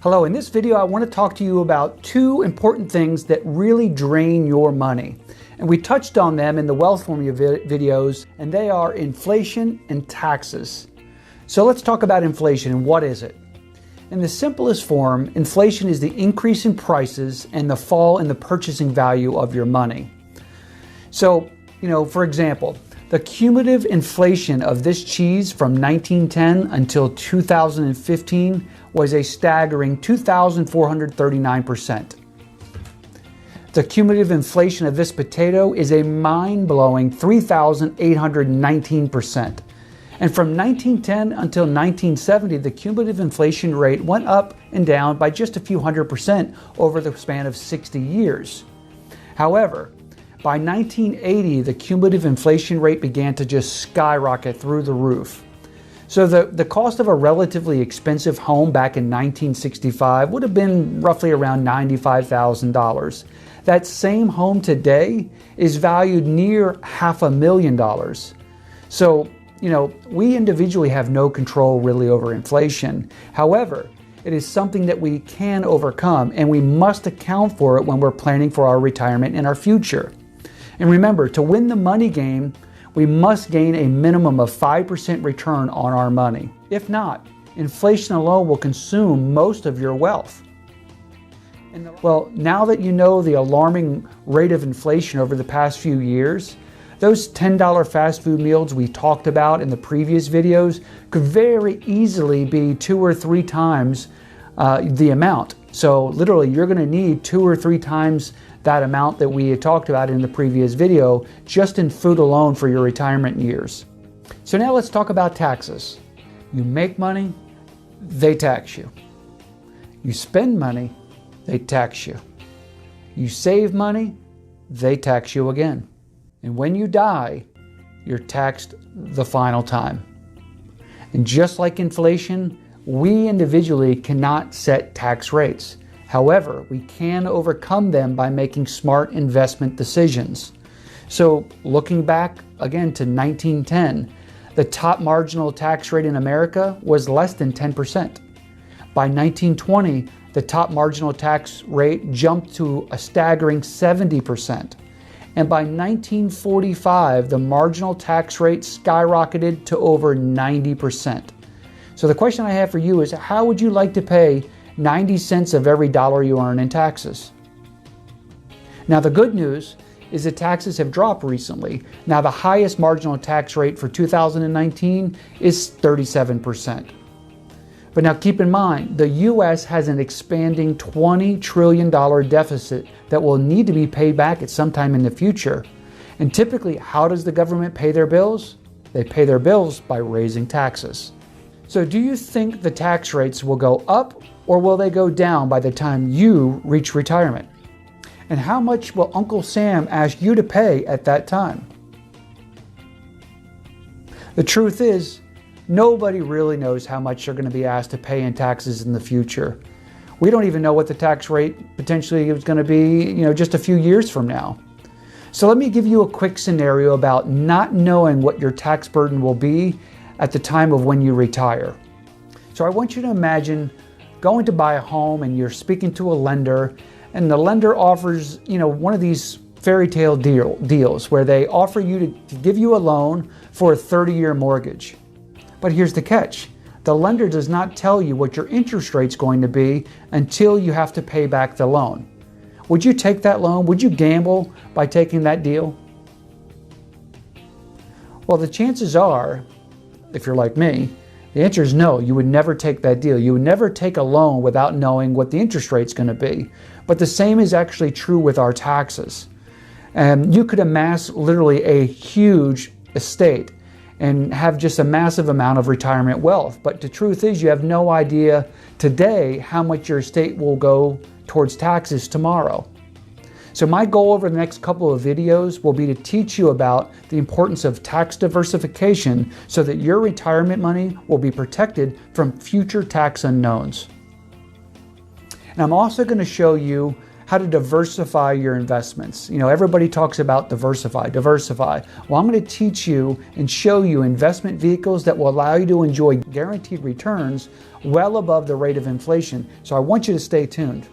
Hello, in this video I want to talk to you about two important things that really drain your money. And we touched on them in the wealth formula videos, and they are inflation and taxes. So let's talk about inflation and what is it? In the simplest form, inflation is the increase in prices and the fall in the purchasing value of your money. So, for example, the cumulative inflation of this cheese from 1910 until 2015 was a staggering 2,439%. The cumulative inflation of this potato is a mind-blowing 3,819%. And from 1910 until 1970, the cumulative inflation rate went up and down by just a few 100% over the span of 60 years. However, by 1980, the cumulative inflation rate began to just skyrocket through the roof. So the cost of a relatively expensive home back in 1965 would have been roughly around $95,000. That same home today is valued near $500,000. So, we individually have no control really over inflation. However, it is something that we can overcome, and we must account for it when we're planning for our retirement and our future. And remember, to win the money game, we must gain a minimum of 5% return on our money. If not, inflation alone will consume most of your wealth. Well, now that you know the alarming rate of inflation over the past few years, those $10 fast food meals we talked about in the previous videos could very easily be 2 or 3 times the amount. So literally, you're going to need 2 or 3 times that amount that we had talked about in the previous video, just in food alone for your retirement years. So now let's talk about taxes. You make money, they tax you. You spend money, they tax you. You save money, they tax you again. And when you die, you're taxed the final time. And just like inflation, we individually cannot set tax rates. However, we can overcome them by making smart investment decisions. So looking back again to 1910, the top marginal tax rate in America was less than 10%. By 1920, the top marginal tax rate jumped to a staggering 70%. And by 1945, the marginal tax rate skyrocketed to over 90%. So the question I have for you is, how would you like to pay 90 cents of every dollar you earn in taxes? Now, the good news is that taxes have dropped recently. Now, the highest marginal tax rate for 2019 is 37%. But now keep in mind, the U.S. has an expanding $20 trillion deficit that will need to be paid back at some time in the future. And typically, how does the government pay their bills? They pay their bills by raising taxes. So do you think the tax rates will go up, or will they go down by the time you reach retirement? And how much will Uncle Sam ask you to pay at that time? The truth is, nobody really knows how much they're going to be asked to pay in taxes in the future. We don't even know what the tax rate potentially is going to be, just a few years from now. So let me give you a quick scenario about not knowing what your tax burden will be at the time of when you retire. So I want you to imagine going to buy a home and you're speaking to a lender, and the lender offers, one of these fairy tale deals where they offer you to give you a loan for a 30-year mortgage. But here's the catch. The lender does not tell you what your interest rate's going to be until you have to pay back the loan. Would you take that loan? Would you gamble by taking that deal? Well, the chances are, if you're like me, the answer is no. You would never take that deal. You would never take a loan without knowing what the interest rate's going to be. But the same is actually true with our taxes. You could amass literally a huge estate and have just a massive amount of retirement wealth. But the truth is, you have no idea today how much your estate will go towards taxes tomorrow. So my goal over the next couple of videos will be to teach you about the importance of tax diversification so that your retirement money will be protected from future tax unknowns. And I'm also going to show you how to diversify your investments. You know, everybody talks about diversify. Well, I'm going to teach you and show you investment vehicles that will allow you to enjoy guaranteed returns well above the rate of inflation. So I want you to stay tuned.